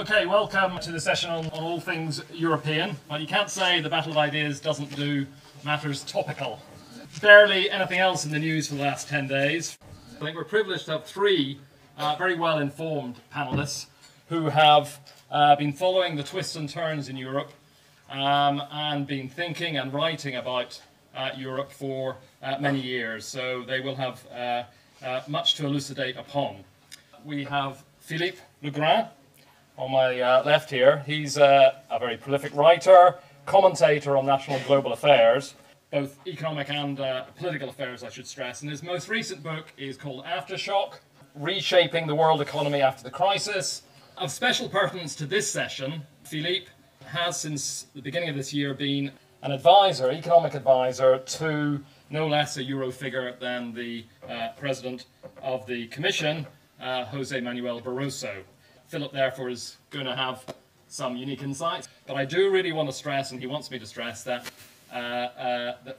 Okay, welcome to the session on all things European. Well, you can't say the battle of ideas doesn't do matters topical. Barely anything else in the news for the last 10 days. I think we're privileged to have three very well-informed panelists who have been following the twists and turns in Europe and been thinking and writing about Europe for many years. So they will have much to elucidate upon. We have Philippe Legrain on my left here. He's a very prolific writer, commentator on national and global affairs, both economic and political affairs, I should stress. And his most recent book is called Aftershock, Reshaping the World Economy After the Crisis. Of special pertinence to this session, Philippe has since the beginning of this year been an advisor, economic advisor, to no less a Euro figure than the President of the Commission, José Manuel Barroso. Philip, therefore, is going to have some unique insights. But I do really want to stress, and he wants me to stress, that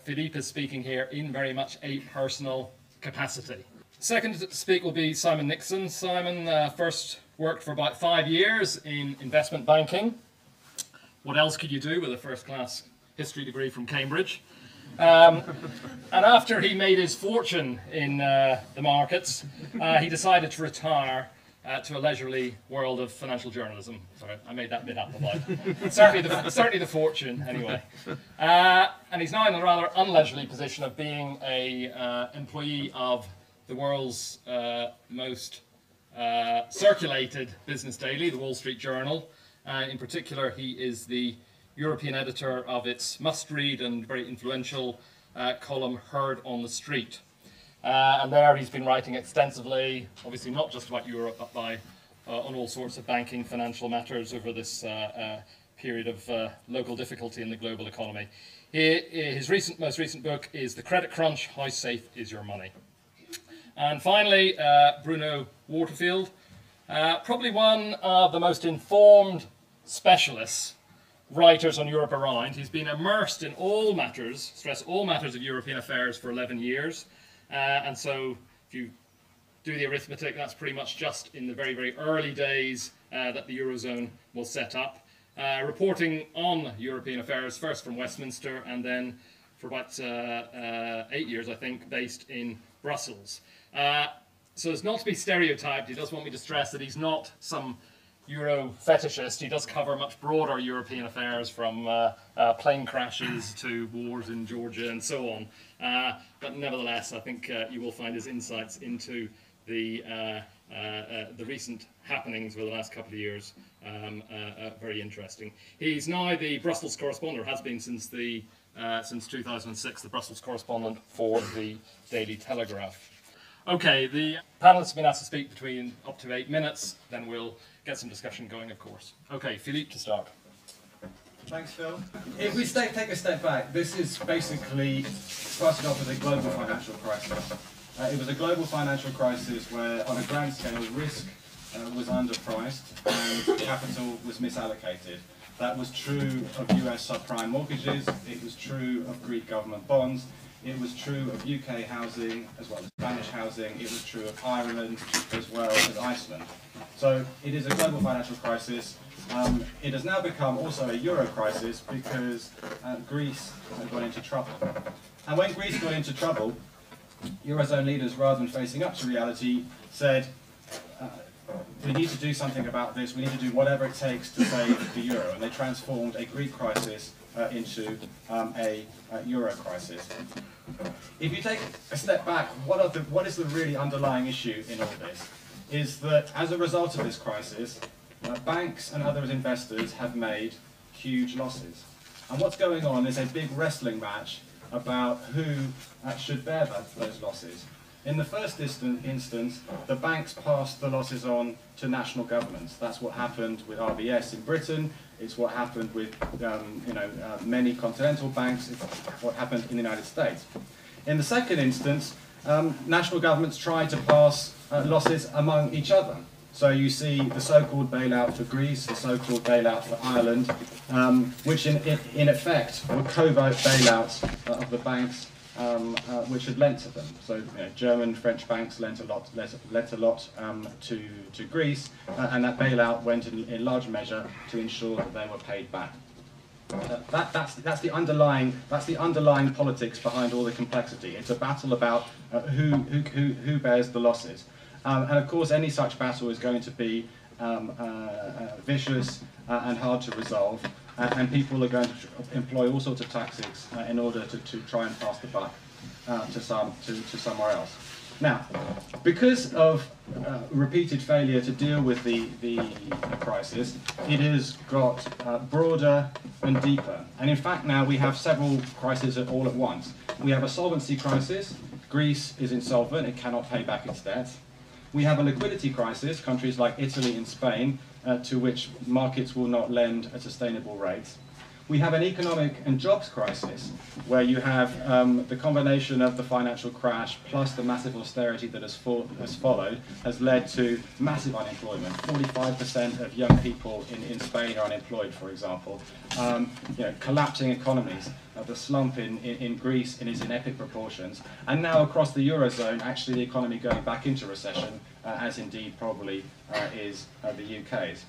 Philippe is speaking here in very much a personal capacity. Second to speak will be Simon Nixon. Simon first worked for about 5 years in investment banking. What else could you do with a first-class history degree from Cambridge? And after he made his fortune in the markets, he decided to retire to a leisurely world of financial journalism. Sorry, I made that bit up about certainly the fortune, anyway. And he's now in a rather unleisurely position of being an employee of the world's most circulated business daily, the Wall Street Journal. In particular, he is the European editor of its must-read and very influential column, Heard on the Street. And there he's been writing extensively, obviously not just about Europe, but on all sorts of banking, financial matters over this period of local difficulty in the global economy. His most recent book is The Credit Crunch, How Safe Is Your Money? And finally, Bruno Waterfield, probably one of the most informed specialists, writers on Europe around. He's been immersed in all matters, stress all matters of European affairs for 11 years. And so if you do the arithmetic, that's pretty much just in the very, very early days that the Eurozone was set up. Reporting on European affairs, first from Westminster and then for about 8 years, I think, based in Brussels. So as not to be stereotyped, he does want me to stress that he's not some Euro fetishist. He does cover much broader European affairs, from plane crashes to wars in Georgia and so on. But nevertheless, I think you will find his insights into the recent happenings over the last couple of years very interesting. He's now the Brussels correspondent, or has been since 2006, the Brussels correspondent for the Daily Telegraph. Okay, the panelists have been asked to speak between up to 8 minutes, then we'll get some discussion going, of course. Okay, Philippe to start. Thanks, Phil. If we take a step back, this is basically started off as a global financial crisis. It was a global financial crisis where, on a grand scale, risk was underpriced and capital was misallocated. That was true of US subprime mortgages, it was true of Greek government bonds, it was true of UK housing as well as Spanish housing, it was true of Ireland as well as Iceland. So it is a global financial crisis. It has now become also a Euro crisis because Greece got into trouble. And when Greece got into trouble, Eurozone leaders, rather than facing up to reality, said, we need to do something about this, we need to do whatever it takes to save the euro. And they transformed a Greek crisis into a Euro crisis. If you take a step back, what is the really underlying issue in all this? Is that as a result of this crisis, banks and other investors have made huge losses. And what's going on is a big wrestling match about who should bear those losses. In the first instance, the banks passed the losses on to national governments. That's what happened with RBS in Britain. It's what happened with many continental banks. It's what happened in the United States. In the second instance, national governments tried to pass losses among each other. So you see the so-called bailout for Greece, the so-called bailout for Ireland, which in effect were covert bailouts of the banks which had lent to them. So German, French banks lent a lot to Greece, and that bailout went in large measure to ensure that they were paid back. That's the underlying politics behind all the complexity. It's a battle about who bears the losses, and of course any such battle is going to be vicious and hard to resolve, and people are going to employ all sorts of tactics in order to try and pass the buck to somewhere else. Now, because of repeated failure to deal with the crisis, it has got broader and deeper. And in fact, now we have several crises all at once. We have a solvency crisis. Greece is insolvent, it cannot pay back its debts. We have a liquidity crisis, countries like Italy and Spain, to which markets will not lend at sustainable rates. We have an economic and jobs crisis, where you have the combination of the financial crash plus the massive austerity that has followed has led to massive unemployment. 45% of young people in Spain are unemployed, for example. Collapsing economies. The slump in Greece is in epic proportions. And now across the Eurozone, actually the economy going back into recession, as indeed probably is the UK's.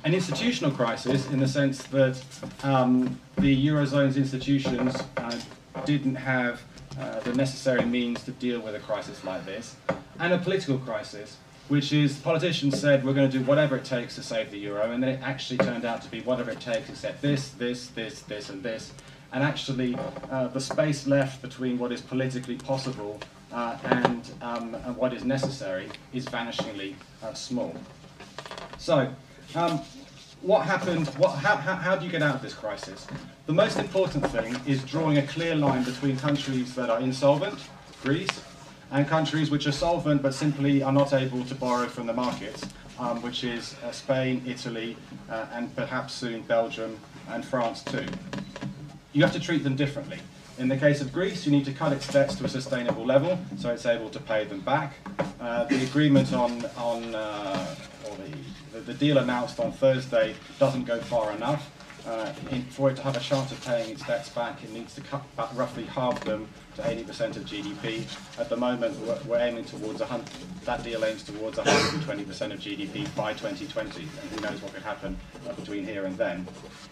An institutional crisis in the sense that the Eurozone's institutions didn't have the necessary means to deal with a crisis like this. And a political crisis, which is politicians said we're going to do whatever it takes to save the euro, and then it actually turned out to be whatever it takes except this, and this. And actually the space left between what is politically possible and what is necessary is vanishingly small. So, what happened? How do you get out of this crisis? The most important thing is drawing a clear line between countries that are insolvent, Greece, and countries which are solvent but simply are not able to borrow from the markets, which is Spain, Italy, and perhaps soon Belgium and France too. You have to treat them differently. In the case of Greece, you need to cut its debts to a sustainable level so it's able to pay them back. The agreement the deal announced on Thursday doesn't go far enough. For it to have a chance of paying its debts back, it needs to cut back roughly half them to 80% of GDP. At the moment, we're aiming towards that deal aims towards 120% of GDP by 2020, and who knows what could happen between here and then.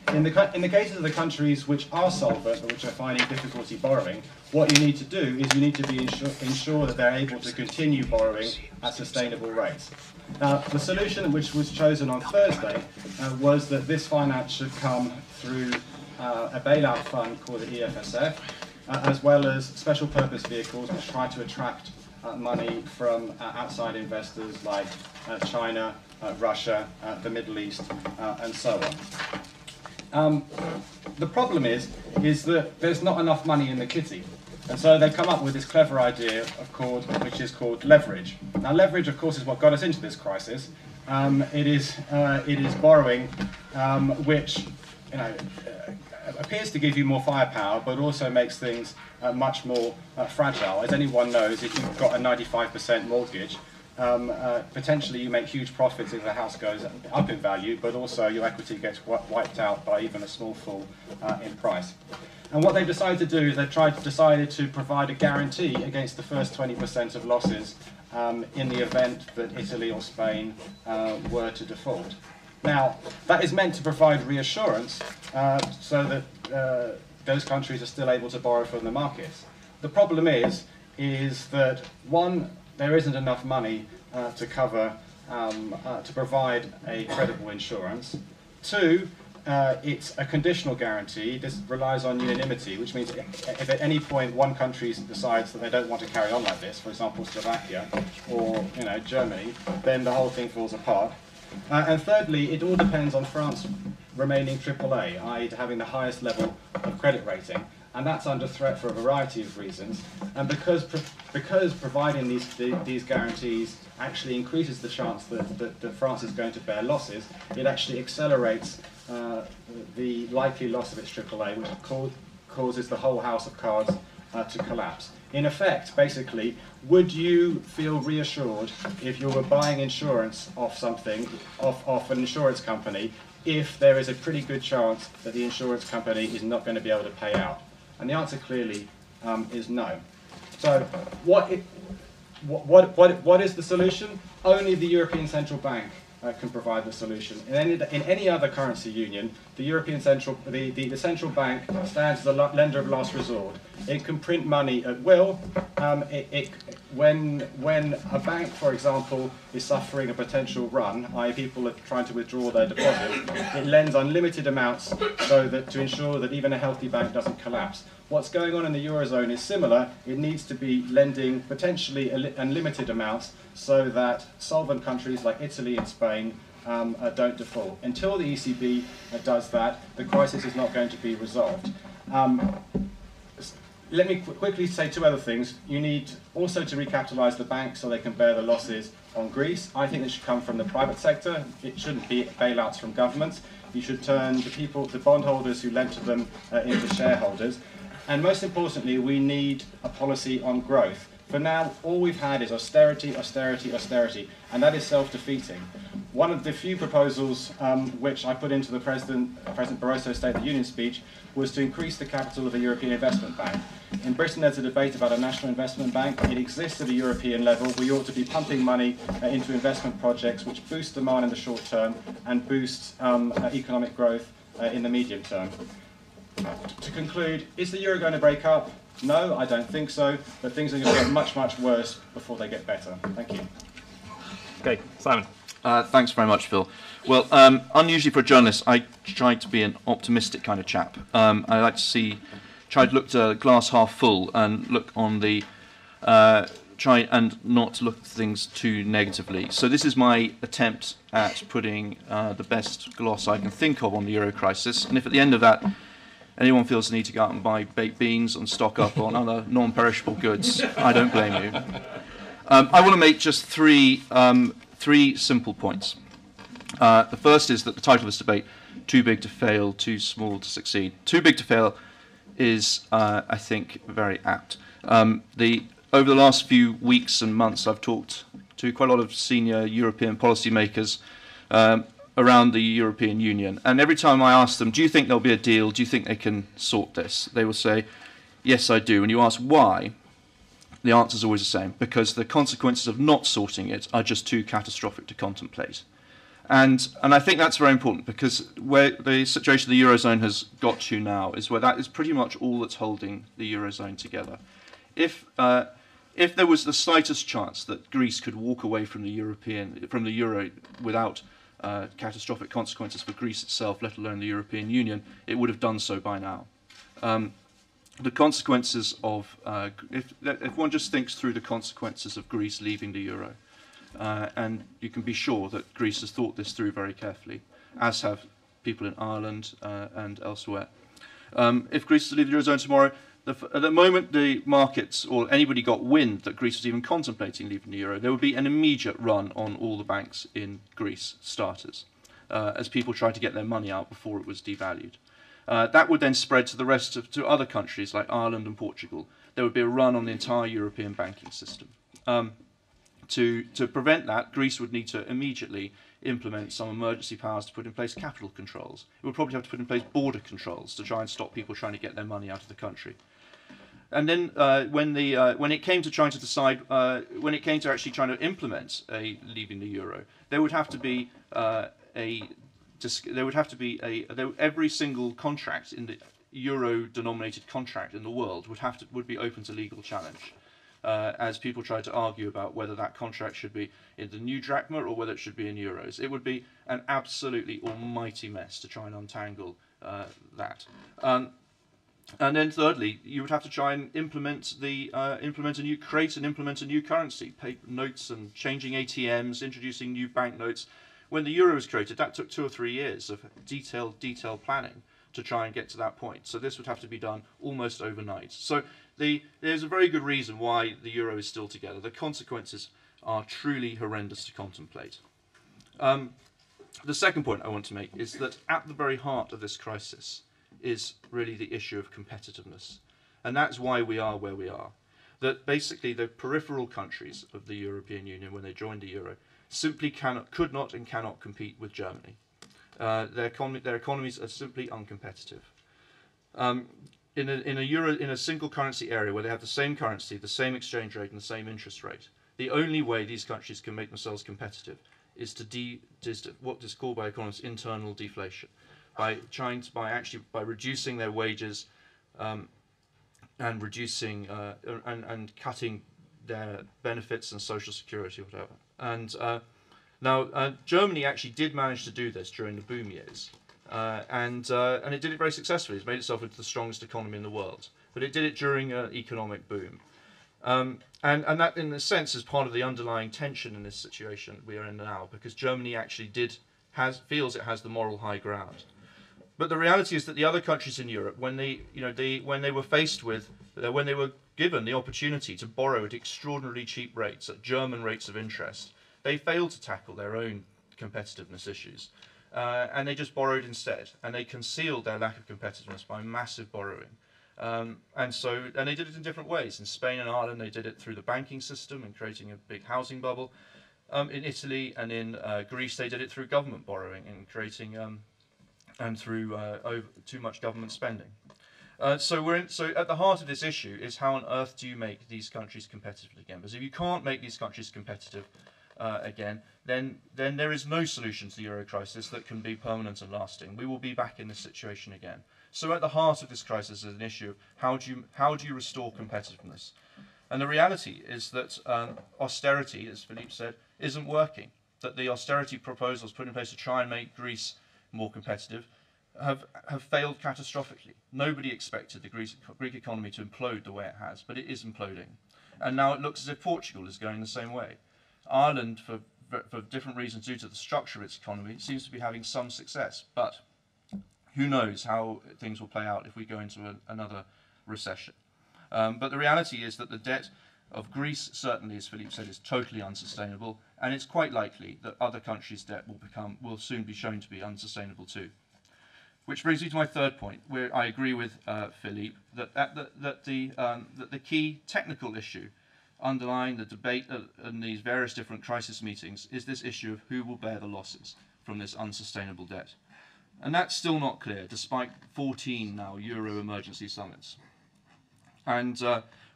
In the cases of the countries which are solvent but which are finding difficulty borrowing, what you need to do is you need to ensure that they're able to continue borrowing at sustainable rates. Now, the solution which was chosen on Thursday was that this finance should come through a bailout fund called the EFSF, as well as special purpose vehicles which try to attract money from outside investors like China, Russia, the Middle East, and so on. The problem is that there's not enough money in the kitty. And so they've come up with this clever idea which is called leverage. Now, leverage, of course, is what got us into this crisis. It is borrowing, which appears to give you more firepower, but also makes things much more fragile. As anyone knows, if you've got a 95% mortgage, potentially you make huge profits if the house goes up in value, but also your equity gets wiped out by even a small fall in price. And what they've decided to do is they've decided to provide a guarantee against the first 20% of losses in the event that Italy or Spain were to default. Now, that is meant to provide reassurance so that those countries are still able to borrow from the markets. The problem is that one, there isn't enough money to cover, to provide a credible insurance. Two, it's a conditional guarantee. This relies on unanimity, which means if at any point one country decides that they don't want to carry on like this, for example Slovakia or Germany, then the whole thing falls apart. And thirdly, it all depends on France remaining AAA, i.e. having the highest level of credit rating, and that's under threat for a variety of reasons. And because providing these guarantees actually increases the chance that France is going to bear losses, it actually accelerates the likely loss of its AAA, which causes the whole house of cards to collapse. In effect, basically, would you feel reassured if you were buying insurance off an insurance company, if there is a pretty good chance that the insurance company is not going to be able to pay out? And the answer clearly is no. So what is the solution? Only the European Central Bank can provide the solution. In any other currency union, the central bank stands as a lender of last resort. It can print money at will. When a bank, for example, is suffering a potential run, i.e. people are trying to withdraw their deposit, it lends unlimited amounts to ensure that even a healthy bank doesn't collapse. What's going on in the Eurozone is similar. It needs to be lending potentially unlimited amounts so that solvent countries like Italy and Spain don't default. Until the ECB does that, the crisis is not going to be resolved. Let me quickly say two other things. You need also to recapitalise the banks so they can bear the losses on Greece. I think it should come from the private sector. It shouldn't be bailouts from governments. You should turn the bondholders who lent to them into shareholders. And most importantly, we need a policy on growth. For now, all we've had is austerity, austerity, austerity, and that is self-defeating. One of the few proposals which I put into the President Barroso State of the Union speech was to increase the capital of the European Investment Bank. In Britain, there's a debate about a national investment bank. It exists at a European level. We ought to be pumping money into investment projects which boost demand in the short term and boost economic growth in the medium term. To conclude, is the euro going to break up? No, I don't think so, but things are going to get much, much worse before they get better. Thank you. Okay, Simon. Thanks very much, Phil. Well, unusually for a journalist, I try to be an optimistic kind of chap. I like to try to look to glass half full and look on the, try and not to look at things too negatively. So this is my attempt at putting the best gloss I can think of on the euro crisis. And if at the end of that anyone feels the need to go out and buy baked beans and stock up on other non-perishable goods, I don't blame you. I want to make just three simple points. The first is that the title of this debate, Too Big to Fail, Too Small to Succeed. Too big to fail is, I think, very apt. Over the last few weeks and months, I've talked to quite a lot of senior European policymakers around the European Union. And every time I ask them, do you think there'll be a deal? Do you think they can sort this? They will say, yes, I do. And you ask why? The answer is always the same, because the consequences of not sorting it are just too catastrophic to contemplate. And I think that's very important, because where the situation the Eurozone has got to now is where that is pretty much all that's holding the Eurozone together. If there was the slightest chance that Greece could walk away from the euro without catastrophic consequences for Greece itself, let alone the European Union, it would have done so by now. The consequences of, if one just thinks through the consequences of Greece leaving the euro, and you can be sure that Greece has thought this through very carefully, as have people in Ireland and elsewhere. If Greece is to leave the Eurozone tomorrow, at the moment the markets or anybody got wind that Greece was even contemplating leaving the euro, there would be an immediate run on all the banks in Greece, starters, as people tried to get their money out before it was devalued. That would then spread to other countries like Ireland and Portugal. There would be a run on the entire European banking system. To prevent that, Greece would need to immediately implement some emergency powers to put in place capital controls. It would probably have to put in place border controls to try and stop people trying to get their money out of the country. And then when it came to trying to decide, when it came to actually trying to implement leaving the euro, there would have to be every single contract in the euro-denominated contract in the world would be open to legal challenge, as people tried to argue about whether that contract should be in the new drachma or whether it should be in euros. It would be an absolutely almighty mess to try and untangle that. And then thirdly, you would have to try and create and implement a new currency, paper notes and changing ATMs, introducing new banknotes. When the euro was created, that took 2 or 3 years of detailed planning to try and get to that point. So this would have to be done almost overnight. So there's a very good reason why the euro is still together. The consequences are truly horrendous to contemplate. The second point I want to make is that at the very heart of this crisis is really the issue of competitiveness. And that's why we are where we are. That basically the peripheral countries of the European Union, when they joined the euro, simply could not and cannot compete with Germany. Their economies are simply uncompetitive. in a single currency area where they have the same currency, the same exchange rate, and the same interest rate, the only way these countries can make themselves competitive is to what is called by economists internal deflation, by reducing their wages and reducing and cutting their benefits and social security or whatever. And now Germany actually did manage to do this during the boom years, and it did it very successfully. It's made itself into the strongest economy in the world, but it did it during an economic boom. And that, in a sense, is part of the underlying tension in this situation we are in now, because Germany actually feels it has the moral high ground. But the reality is that the other countries in Europe, when they were given the opportunity to borrow at extraordinarily cheap rates, at German rates of interest, they failed to tackle their own competitiveness issues, and they just borrowed instead, and they concealed their lack of competitiveness by massive borrowing. And they did it in different ways. In Spain and Ireland, they did it through the banking system and creating a big housing bubble. In Italy and in Greece, they did it through government borrowing and creating and through too much government spending. So at the heart of this issue is, how on earth do you make these countries competitive again? Because if you can't make these countries competitive again, then there is no solution to the euro crisis that can be permanent and lasting. We will be back in this situation again. So at the heart of this crisis is an issue of how do you restore competitiveness? And the reality is that austerity, as Philippe said, isn't working. That the austerity proposals put in place to try and make Greece more competitive have failed catastrophically. Nobody expected the Greek economy to implode the way it has, but it is imploding. And now it looks as if Portugal is going the same way. Ireland, for different reasons due to the structure of its economy, seems to be having some success, but who knows how things will play out if we go into another recession. But the reality is that the debt of Greece, certainly, as Philippe said, is totally unsustainable, and it's quite likely that other countries' debt will soon be shown to be unsustainable too. Which brings me to my third point, where I agree with Philippe that the key technical issue underlying the debate in these various different crisis meetings is this issue of who will bear the losses from this unsustainable debt. And that's still not clear, despite 14 now Euro emergency summits. And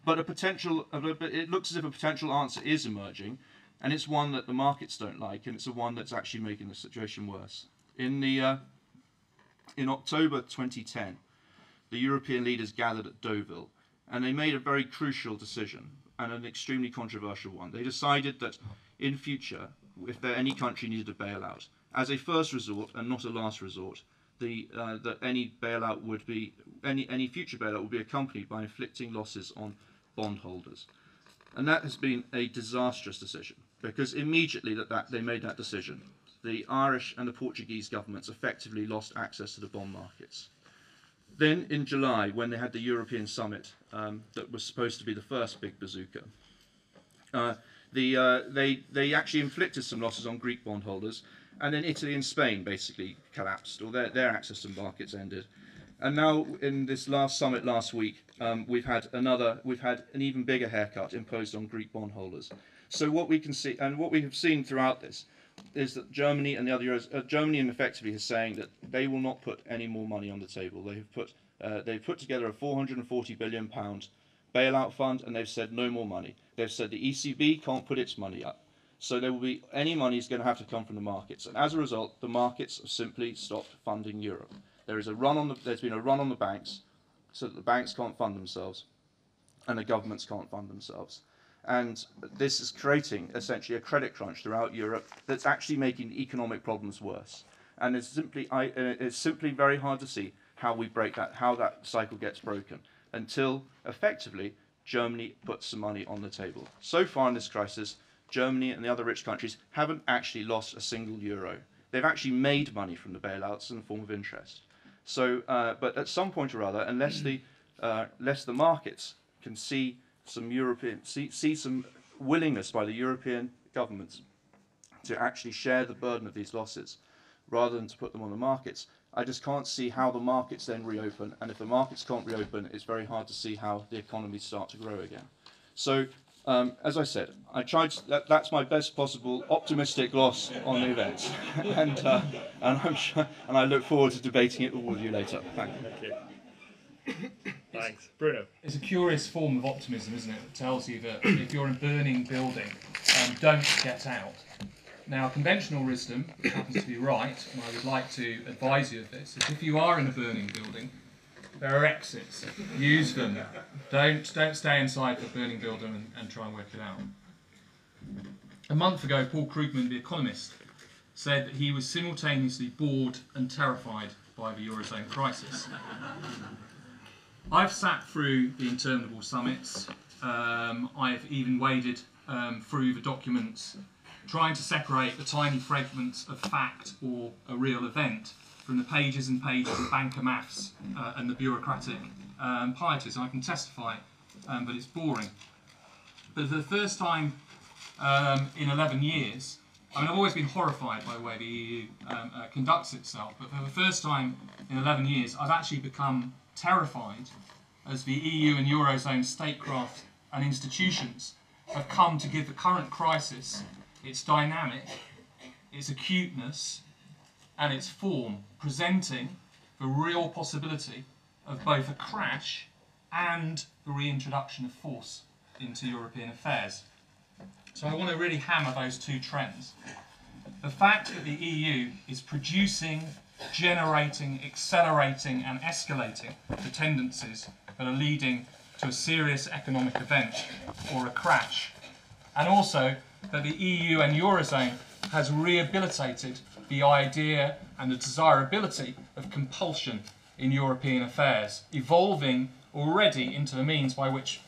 but it looks as if a potential answer is emerging, and it's one that the markets don't like, and it's the one that's actually making the situation worse. In October 2010, the European leaders gathered at Deauville, and they made a very crucial decision, and an extremely controversial one. They decided that in future, if any country needed a bailout, as a first resort and not a last resort, that any future bailout would be accompanied by inflicting losses on bondholders. And that has been a disastrous decision, because immediately they made that decision, the Irish and the Portuguese governments effectively lost access to the bond markets. Then in July, when they had the European summit that was supposed to be the first big bazooka, they actually inflicted some losses on Greek bondholders, and then Italy and Spain basically collapsed, or their access to markets ended. And now in this last summit last week, we've had an even bigger haircut imposed on Greek bondholders. So what we can see, and what we have seen throughout this, is that Germany and the other Germany effectively is saying that they will not put any more money on the table. They've put together a £440 billion bailout fund, and they've said no more money. They've said the ECB can't put its money up. So any money is going to have to come from the markets, and as a result, the markets have simply stopped funding Europe. There's been a run on the banks, so that the banks can't fund themselves, and the governments can't fund themselves. And this is creating essentially a credit crunch throughout Europe that's actually making the economic problems worse. And it's simply very hard to see how we break that, how that cycle gets broken, until effectively Germany puts some money on the table. So far in this crisis, Germany and the other rich countries haven't actually lost a single euro. They've actually made money from the bailouts in the form of interest. So, but at some point or other, unless the markets can see some willingness by the European governments to actually share the burden of these losses, rather than to put them on the markets, I just can't see how the markets then reopen. And if the markets can't reopen, it's very hard to see how the economies start to grow again. So, as I said, that's my best possible optimistic gloss on the events, and I look forward to debating it all with you later. Thank you. Thanks. Bruno. It's a curious form of optimism, isn't it? That tells you that if you're in a burning building, don't get out. Now, conventional wisdom, which happens to be right, and I would like to advise you of this, is if you are in a burning building, there are exits. Use them. Don't stay inside the burning building and try and work it out. A month ago, Paul Krugman, the economist, said that he was simultaneously bored and terrified by the Eurozone crisis. I've sat through the interminable summits. I've even waded through the documents, trying to separate the tiny fragments of fact or a real event from the pages and pages of banker maths and the bureaucratic pieties. I can testify that it's boring. But for the first time in 11 years, I mean, I've always been horrified by the way the EU conducts itself, but for the first time in 11 years, I've actually become terrified as the EU and Eurozone statecraft and institutions have come to give the current crisis its dynamic, its acuteness, and its form, presenting the real possibility of both a crash and the reintroduction of force into European affairs. So I want to really hammer those two trends. The fact that the EU is producing, generating, accelerating and escalating the tendencies that are leading to a serious economic event or a crash, and also that the EU and Eurozone has rehabilitated the idea and the desirability of compulsion in European affairs, evolving already into the means by which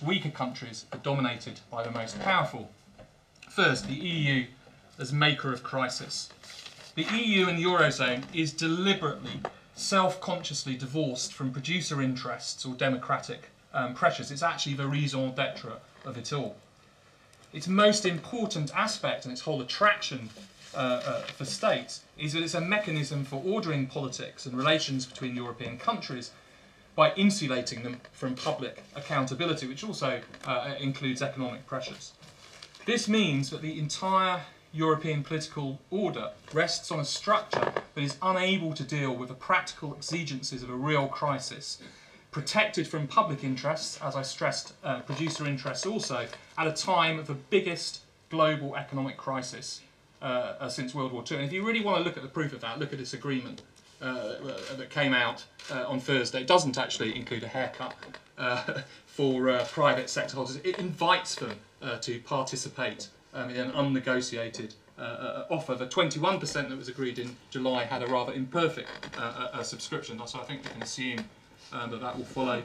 weaker countries are dominated by the most powerful. First, the EU as maker of crisis. The EU and Eurozone is deliberately, self-consciously divorced from producer interests or democratic pressures. It's actually the raison d'etre of it all. Its most important aspect and its whole attraction for states is that it's a mechanism for ordering politics and relations between European countries by insulating them from public accountability, which also includes economic pressures. This means that the entire European political order rests on a structure that is unable to deal with the practical exigencies of a real crisis, protected from public interests, as I stressed, producer interests also, at a time of the biggest global economic crisis since World War II. And if you really want to look at the proof of that, look at this agreement that came out on Thursday. It doesn't actually include a haircut for private sector holders. It invites them to participate in an unnegotiated offer. The 21% that was agreed in July had a rather imperfect subscription, so I think we can assume that will follow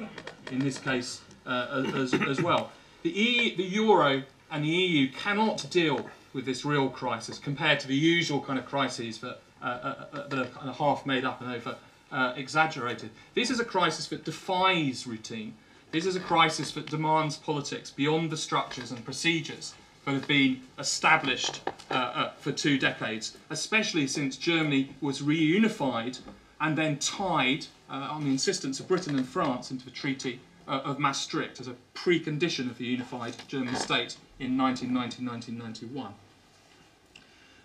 in this case as well. The Euro and the EU cannot deal with this real crisis compared to the usual kind of crises that are kind of half made up and over exaggerated. This is a crisis that defies routine. This is a crisis that demands politics beyond the structures and procedures that have been established for 2 decades, especially since Germany was reunified and then tied, on the insistence of Britain and France, into the Treaty of Maastricht as a precondition of the unified German state in 1990-1991.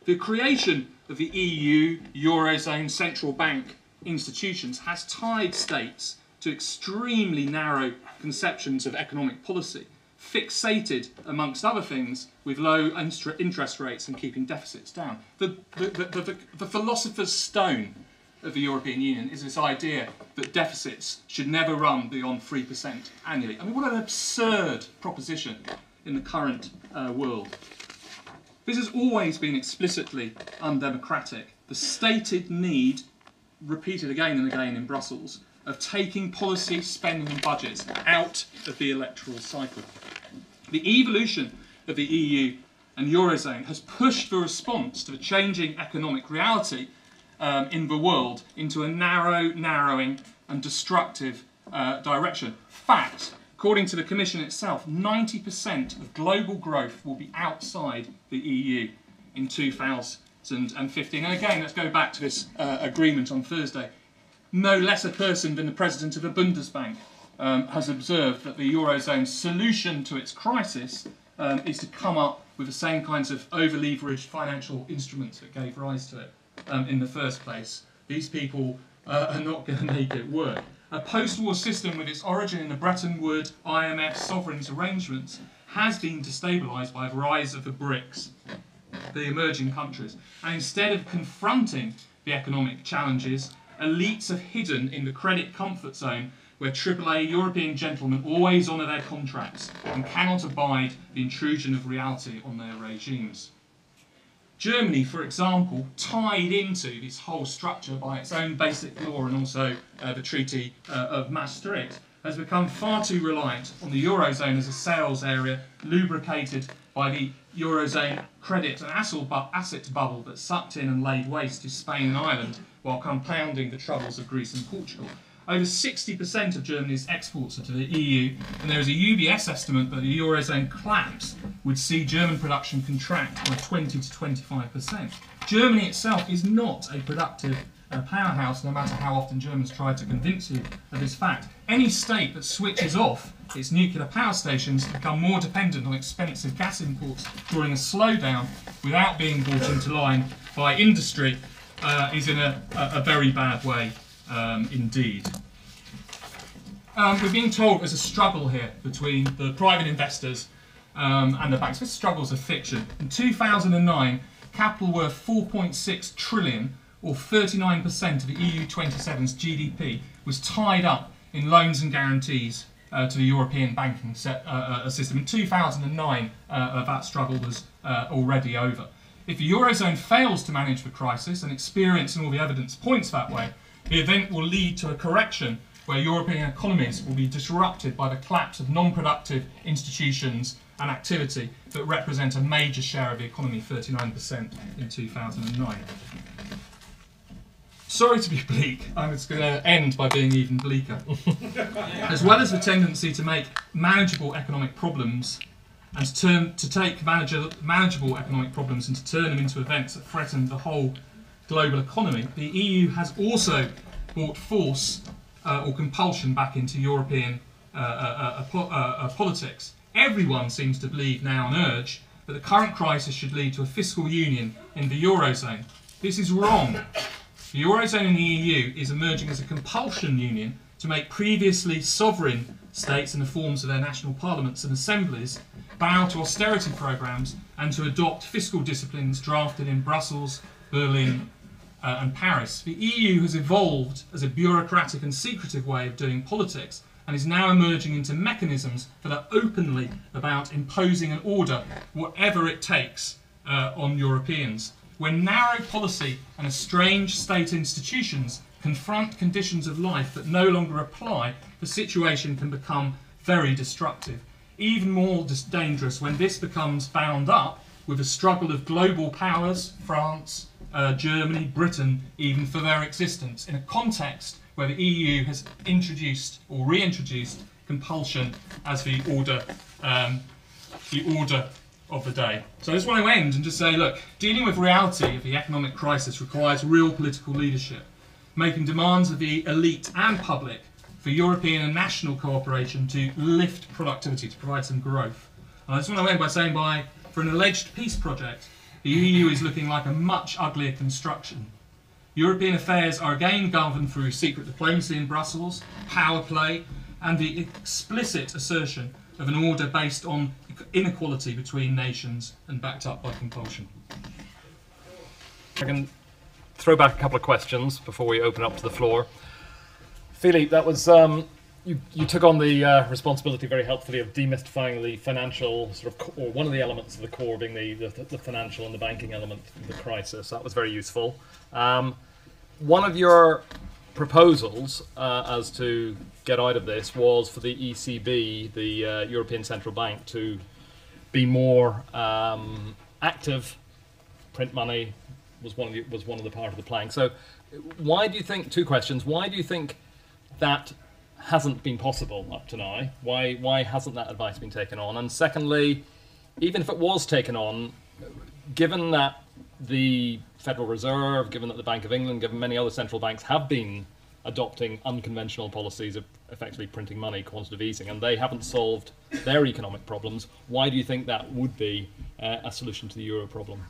The creation of the EU, Eurozone, central bank institutions has tied states to extremely narrow conceptions of economic policy, fixated, amongst other things, with low interest rates and keeping deficits down. The philosopher's stone of the European Union is this idea that deficits should never run beyond 3% annually. I mean, what an absurd proposition in the current world. This has always been explicitly undemocratic. The stated need, repeated again and again in Brussels, of taking policy, spending and budgets out of the electoral cycle. The evolution of the EU and Eurozone has pushed the response to the changing economic reality in the world into a narrowing and destructive direction. Fact, according to the Commission itself, 90% of global growth will be outside the EU in 2015. And again, let's go back to this agreement on Thursday. No less a person than the president of the Bundesbank has observed that the Eurozone's solution to its crisis is to come up with the same kinds of over-leveraged financial instruments that gave rise to it in the first place. These people are not going to make it work. A post-war system with its origin in the Bretton Woods IMF sovereigns arrangements has been destabilised by the rise of the BRICS, the emerging countries. And instead of confronting the economic challenges, elites have hidden in the credit comfort zone where AAA European gentlemen always honour their contracts and cannot abide the intrusion of reality on their regimes. Germany, for example, tied into this whole structure by its own basic law and also the Treaty of Maastricht, has become far too reliant on the Eurozone as a sales area, lubricated by the Eurozone credit and asset bubble that sucked in and laid waste to Spain and Ireland while compounding the troubles of Greece and Portugal. Over 60% of Germany's exports are to the EU, and there is a UBS estimate that the Eurozone collapse would see German production contract by 20 to 25%. Germany itself is not a productive powerhouse, no matter how often Germans try to convince you of this fact. Any state that switches off its nuclear power stations to become more dependent on expensive gas imports during a slowdown without being brought into line by industry is in a very bad way indeed. We're being told there's a struggle here between the private investors and the banks. This struggle's a fiction. In 2009, capital worth 4.6 trillion, or 39% of the EU 27's GDP, was tied up in loans and guarantees to the European banking system. In 2009, that struggle was already over. If the Eurozone fails to manage the crisis, and experience and all the evidence points that way, the event will lead to a correction where European economies will be disrupted by the collapse of non-productive institutions and activity that represent a major share of the economy, 39% in 2009. Sorry to be bleak, I'm just going to end by being even bleaker. As well as the tendency to make manageable economic problems and to take manageable economic problems and to turn them into events that threaten the whole global economy, the EU has also brought force or compulsion back into European politics. Everyone seems to believe now and urge that the current crisis should lead to a fiscal union in the Eurozone. This is wrong. The Eurozone and the EU is emerging as a compulsion union to make previously sovereign states in the forms of their national parliaments and assemblies bow to austerity programmes and to adopt fiscal disciplines drafted in Brussels, Berlin and Paris. The EU has evolved as a bureaucratic and secretive way of doing politics and is now emerging into mechanisms that are openly about imposing an order, whatever it takes, on Europeans. When narrow policy and estranged state institutions confront conditions of life that no longer apply, the situation can become very destructive. Even more dangerous when this becomes bound up with a struggle of global powers, France, Germany, Britain, even for their existence, in a context where the EU has introduced or reintroduced compulsion as the order of the day. So I just want to end and just say, look, dealing with reality of the economic crisis requires real political leadership, making demands of the elite and public for European and national cooperation to lift productivity, to provide some growth. And I just want to end by saying, for an alleged peace project, the EU is looking like a much uglier construction. European affairs are again governed through secret diplomacy in Brussels, power play, and the explicit assertion of an order based on inequality between nations and backed up by compulsion. I can throw back a couple of questions before we open up to the floor. Philippe, that was you took on the responsibility very helpfully of demystifying the financial or one of the elements of the core being the financial and the banking element of the crisis. That was very useful. One of your proposals as to get out of this was for the ECB, the European Central Bank, to be more active. Print money was one of the part of the plank. So, why do you think? Two questions. Why do you think that hasn't been possible up to now? Why hasn't that advice been taken on? And secondly, even if it was taken on, given that the Federal Reserve, given that the Bank of England, given many other central banks have been adopting unconventional policies of effectively printing money, quantitative easing, and they haven't solved their economic problems, why do you think that would be a solution to the euro problem?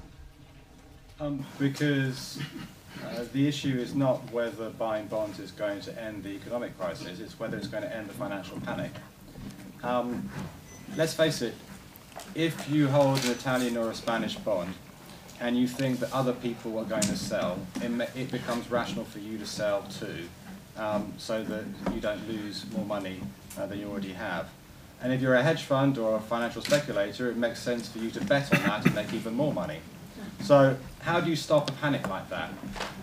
Because The issue is not whether buying bonds is going to end the economic crisis, it's whether it's going to end the financial panic. Let's face it, if you hold an Italian or a Spanish bond and you think that other people are going to sell, it becomes rational for you to sell too, so that you don't lose more money than you already have. And if you're a hedge fund or a financial speculator, it makes sense for you to bet on that and make even more money. So how do you stop a panic like that?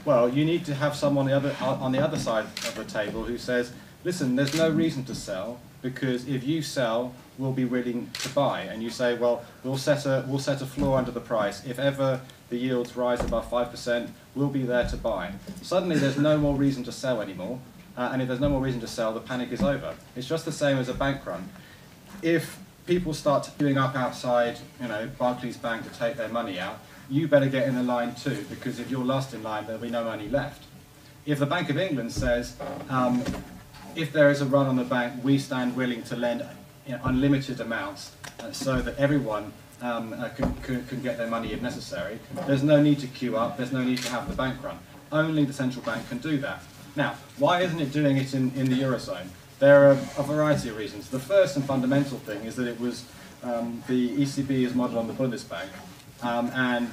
Well, you need to have someone on the other side of the table who says, listen, there's no reason to sell, because if you sell, we'll be willing to buy. And you say, well, we'll set a floor under the price. If ever the yields rise above 5%, we'll be there to buy. Suddenly there's no more reason to sell anymore. And if there's no more reason to sell, the panic is over. It's just the same as a bank run. If people start queuing up outside, Barclays Bank to take their money out, you better get in the line too, because if you're last in line, there'll be no money left. If the Bank of England says, if there is a run on the bank, we stand willing to lend unlimited amounts so that everyone can get their money if necessary, there's no need to queue up, there's no need to have the bank run. Only the central bank can do that. Now, why isn't it doing it in the Eurozone? There are a variety of reasons. The first and fundamental thing is that it was the ECB is modelled on the Bundesbank, and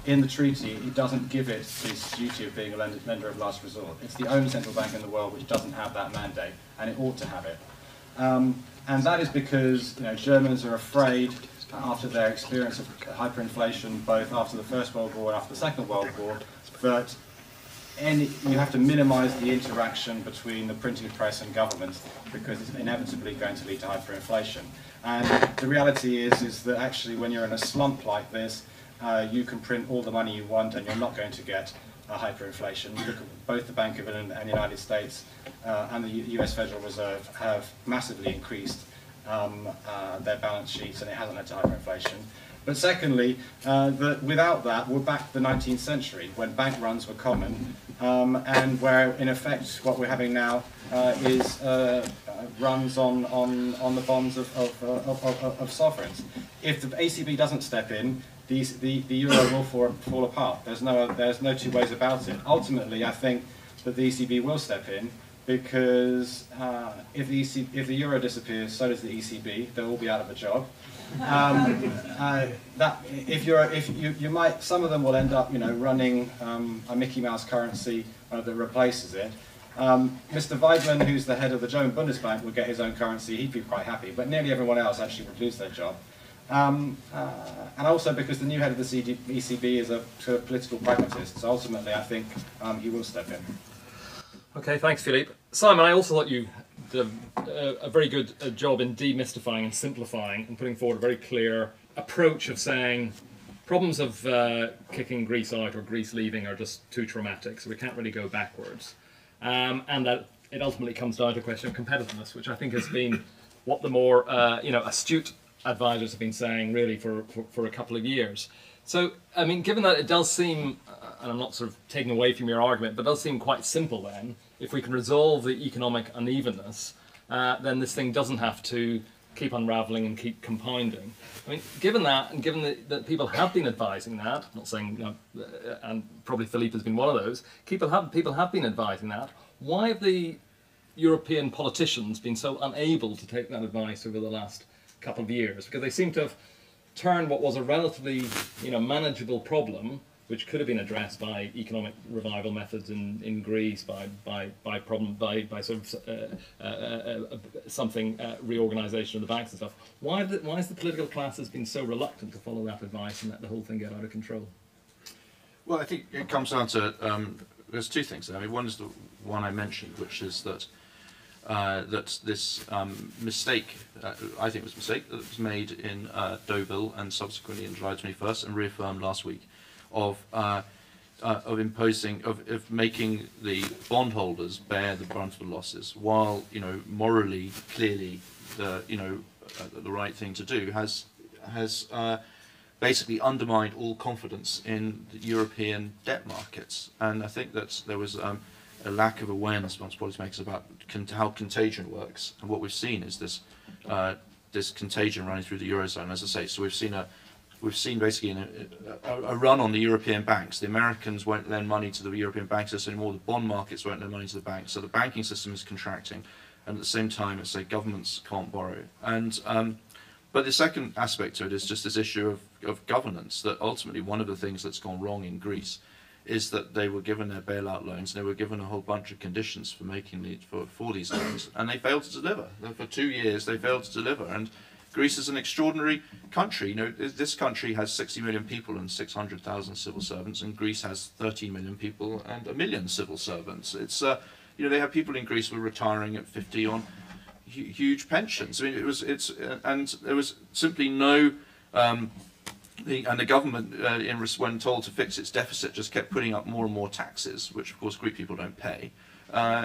in the treaty it doesn't give it this duty of being a lender of last resort. It's the only central bank in the world which doesn't have that mandate, and it ought to have it. And that is because Germans are afraid, after their experience of hyperinflation, both after the First World War and after the Second World War, that you have to minimise the interaction between the printing press and government, because it's inevitably going to lead to hyperinflation. And the reality is that actually when you're in a slump like this, you can print all the money you want and you're not going to get a hyperinflation. You look at both the Bank of England and the United States and the US Federal Reserve have massively increased their balance sheets, and it hasn't led to hyperinflation. But secondly, without that, we're back to the 19th century, when bank runs were common, and where, in effect, what we're having now is runs on the bonds of sovereigns. If the ECB doesn't step in, the euro will fall apart. There's no two ways about it. Ultimately, I think that the ECB will step in, because if the euro disappears, so does the ECB. They'll all be out of a job. Some of them will end up, running a Mickey Mouse currency that replaces it. Mr. Weidmann, who's the head of the German Bundesbank, would get his own currency. He'd be quite happy, but nearly everyone else actually would lose their job. And also because the new head of the ECB is a sort of political pragmatist, so ultimately I think he will step in. Okay, thanks, Philippe. Simon, I also thought you did a very good job in demystifying and simplifying and putting forward a very clear approach of saying problems of kicking Greece out or Greece leaving are just too traumatic, so we can't really go backwards. And that it ultimately comes down to a question of competitiveness, which I think has been what the more astute advisors have been saying really for a couple of years. So, I mean, given that it does seem, and I'm not sort of taking away from your argument, but it does seem quite simple then, if we can resolve the economic unevenness, then this thing doesn't have to keep unravelling and keep compounding. I mean, given that, and given that people have been advising that, I'm not saying, and probably Philippe has been one of those, people have been advising that, why have the European politicians been so unable to take that advice over the last couple of years? Because they seem to have turned what was a relatively manageable problem, which could have been addressed by economic revival methods in Greece, by something reorganisation of the banks and stuff. Why has the political classes been so reluctant to follow that advice and let the whole thing get out of control? Well, I think it comes down to there's two things. I mean, one is the one I mentioned, which is that this mistake, I think it was a mistake that was made in Deauville and subsequently in July 21st and reaffirmed last week, of making the bondholders bear the brunt of the losses, while morally, clearly, the right thing to do has basically undermined all confidence in the European debt markets. And I think that there was a lack of awareness amongst policymakers about how contagion works. And what we've seen is this contagion running through the Eurozone, as I say. So we've seen we've seen basically a run on the European banks. The Americans won't lend money to the European bank system anymore. The bond markets won't lend money to the banks. So the banking system is contracting, and at the same time, it's like governments can't borrow. And but the second aspect to it is just this issue of governance. That ultimately one of the things that's gone wrong in Greece is that they were given their bailout loans, and they were given a whole bunch of conditions for making for these loans, and they failed to deliver. For 2 years, they failed to deliver. And Greece is an extraordinary country. You know, this country has 60 million people and 600,000 civil servants, and Greece has 13 million people and 1 million civil servants. It's you know, they have people in Greece who are retiring at 50 on huge pensions. I mean, and there was simply no. And the government, when told to fix its deficit, just kept putting up more and more taxes, which of course Greek people don't pay, but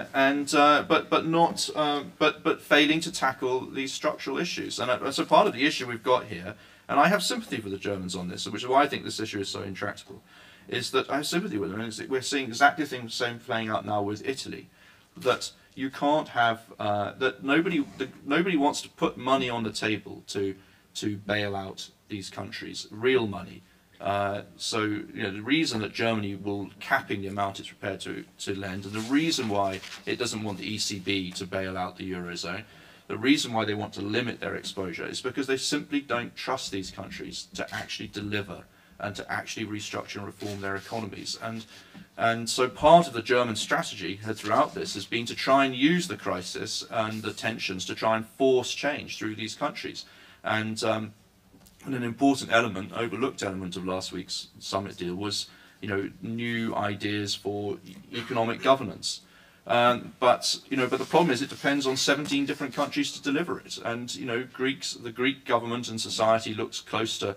failing to tackle these structural issues. And so part of the issue we've got here, and I have sympathy for the Germans on this, which is why I think this issue is so intractable, is that I have sympathy with them. And we're seeing exactly the same playing out now with Italy, that you can't have that nobody wants to put money on the table to bail out these countries, real money. So you know, the reason that Germany will capping the amount it's prepared to lend, and the reason why it doesn't want the ECB to bail out the Eurozone, the reason why they want to limit their exposure is because they simply don't trust these countries to actually deliver and to actually restructure and reform their economies. And so part of the German strategy throughout this has been to try and use the crisis and the tensions to try and force change through these countries. And an important element, overlooked element of last week's summit deal was, you know, new ideas for economic governance. But the problem is it depends on 17 different countries to deliver it. And you know, the Greek government and society looks close to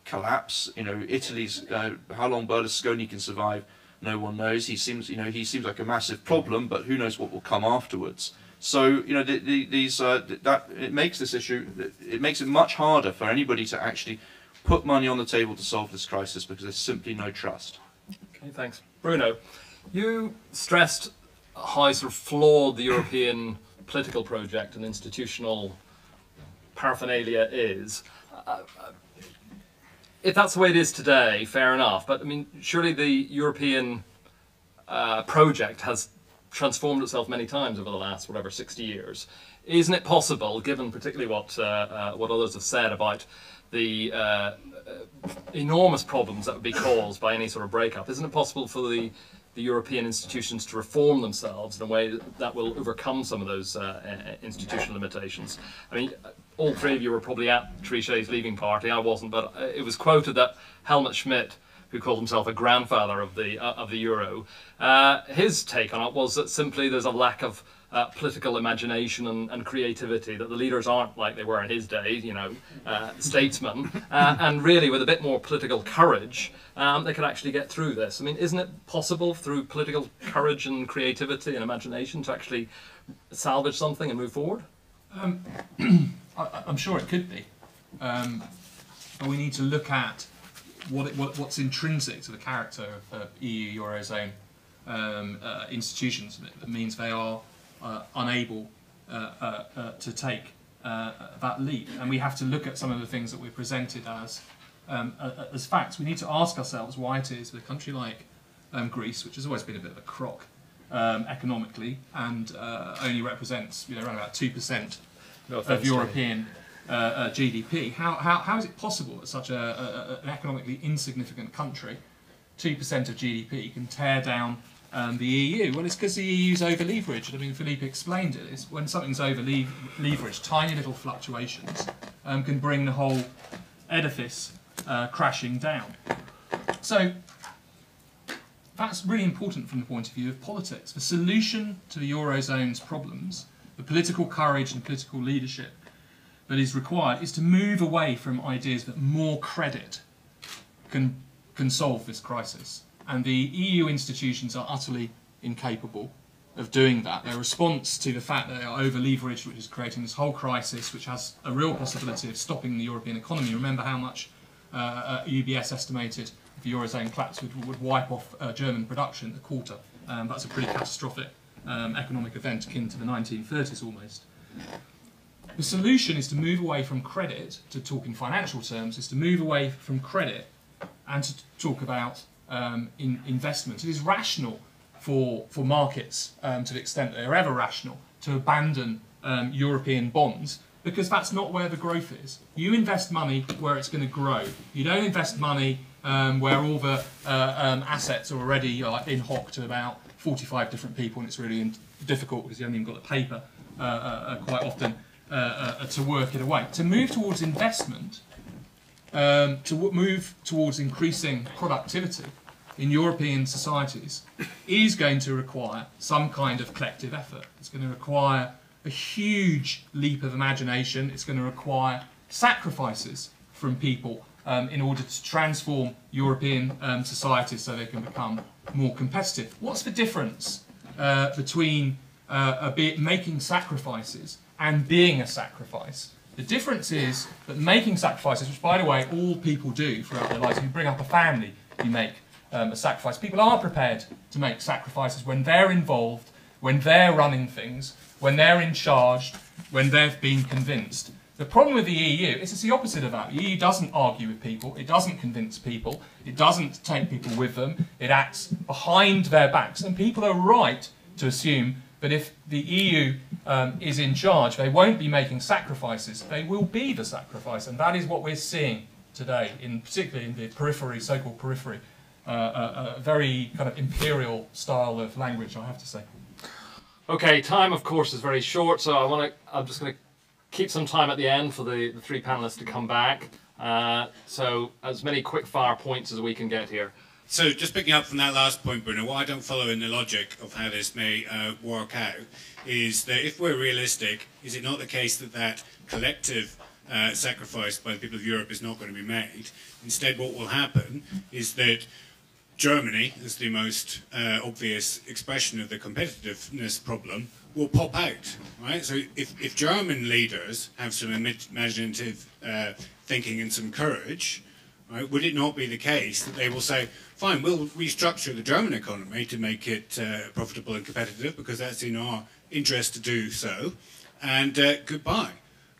collapse. You know, Italy's how long Berlusconi can survive, no one knows. He seems like a massive problem, but who knows what will come afterwards. So you know, it makes this issue. It makes it much harder for anybody to actually put money on the table to solve this crisis because there's simply no trust. Okay, thanks, Bruno. You stressed how sort of flawed the European political project and institutional paraphernalia is. If that's the way it is today, fair enough. But I mean, surely the European project has transformed itself many times over the last 60 years. Isn't it possible, given particularly what others have said about the enormous problems that would be caused by any sort of breakup, isn't it possible for the European institutions to reform themselves in a way that will overcome some of those institutional limitations? I mean, all three of you were probably at Trichet's leaving party. I wasn't, but it was quoted that Helmut Schmidt, who called himself a grandfather of the euro, his take on it was that simply there's a lack of political imagination and creativity, that the leaders aren't like they were in his day, you know, statesmen, and really with a bit more political courage, they could actually get through this. I mean, isn't it possible through political courage and creativity and imagination to actually salvage something and move forward? I'm sure it could be, but we need to look at what's intrinsic to the character of EU Eurozone institutions. That means they are unable to take that leap, and we have to look at some of the things that we're presented as facts. We need to ask ourselves why it is that a country like Greece, which has always been a bit of a crock economically and only represents around about 2% of European GDP. How is it possible that such an economically insignificant country, 2% of GDP, can tear down the EU? Well, it's because the EU's over-leveraged. I mean, Philippe explained it. It's when something's over-leveraged, tiny little fluctuations can bring the whole edifice crashing down. So that's really important from the point of view of politics. The solution to the Eurozone's problems, the political courage and political leadership that is required, is to move away from ideas that more credit can solve this crisis. And the EU institutions are utterly incapable of doing that. Their response to the fact that they are over-leveraged, which is creating this whole crisis, which has a real possibility of stopping the European economy. Remember how much UBS estimated if the Eurozone collapse would wipe off German production a quarter. That's a pretty catastrophic economic event akin to the 1930s almost. The solution is to move away from credit, to talk in financial terms, is to move away from credit and to talk about investment. It is rational for markets, to the extent that they're ever rational, to abandon European bonds, because that's not where the growth is. You invest money where it's going to grow. You don't invest money where all the assets are already in hock to about 45 different people, and it's really difficult because you haven't even got the paper quite often to work it away. To move towards investment, to move towards increasing productivity in European societies is going to require some kind of collective effort. It's going to require a huge leap of imagination. It's going to require sacrifices from people in order to transform European societies so they can become more competitive. What's the difference between making sacrifices and being a sacrifice? The difference is that making sacrifices, which by the way all people do throughout their lives, if you bring up a family, you make a sacrifice. People are prepared to make sacrifices when they're involved, when they're running things, when they're in charge, when they've been convinced. The problem with the EU is it's the opposite of that. The EU doesn't argue with people, it doesn't convince people, it doesn't take people with them, it acts behind their backs. And people are right to assume that if the EU is in charge, they won't be making sacrifices, they will be the sacrifice. And that is what we're seeing today, particularly in the periphery, so-called periphery. A very kind of imperial style of language, I have to say. Okay, time of course is very short, so I'm just going to keep some time at the end for the three panelists to come back. So as many quick fire points as we can get here. So just picking up from that last point, Bruno, what I don't follow in the logic of how this may work out is that if we're realistic, is it not the case that that collective sacrifice by the people of Europe is not going to be made? Instead, what will happen is that Germany, as the most obvious expression of the competitiveness problem, will pop out, right? So if German leaders have some imaginative thinking and some courage, right, would it not be the case that they will say, fine, we'll restructure the German economy to make it profitable and competitive because that's in our interest to do so, and goodbye,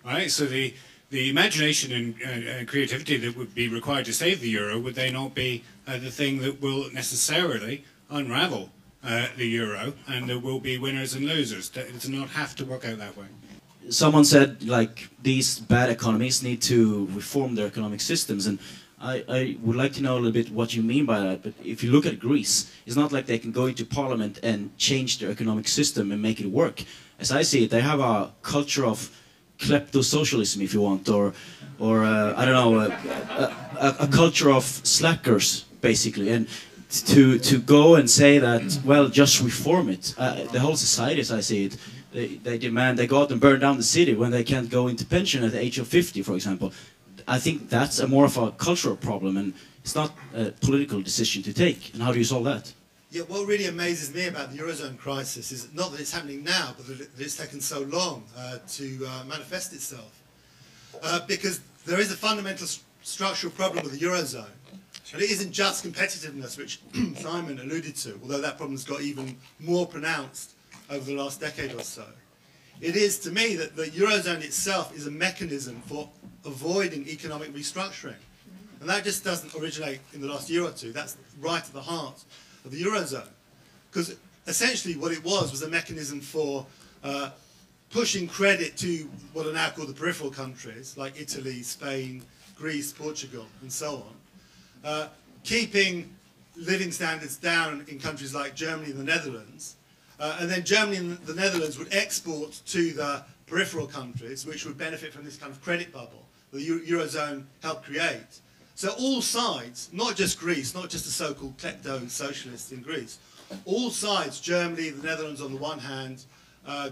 right? So the imagination and creativity that would be required to save the euro, would they not be the thing that will necessarily unravel the euro, and there will be winners and losers? It does not have to work out that way. Someone said, like, these bad economies need to reform their economic systems, and I would like to know a little bit what you mean by that. But if you look at Greece, it's not like they can go into parliament and change their economic system and make it work. As I see it, they have a culture of klepto-socialism, if you want, or I don't know, a culture of slackers, basically. And to go and say that, well, just reform it. The whole society, as I see it, they demand, they go out and burn down the city when they can't go into pension at the age of 50, for example. I think that's more of a cultural problem, and it's not a political decision to take. And how do you solve that? Yeah, what really amazes me about the Eurozone crisis is not that it's happening now, but that it's taken so long to manifest itself. Because there is a fundamental structural problem with the Eurozone. And it isn't just competitiveness, which Simon alluded to, although that problem's got even more pronounced over the last decade or so. It is, to me, that the Eurozone itself is a mechanism for avoiding economic restructuring. And that just doesn't originate in the last year or two. That's right at the heart of the Eurozone. Because essentially what it was a mechanism for pushing credit to what are now called the peripheral countries, like Italy, Spain, Greece, Portugal, and so on. Keeping living standards down in countries like Germany and the Netherlands. And then Germany and the Netherlands would export to the peripheral countries, which would benefit from this kind of credit bubble the Eurozone helped create. So all sides, not just Greece, not just the so-called klepto-socialists in Greece, all sides, Germany, the Netherlands on the one hand,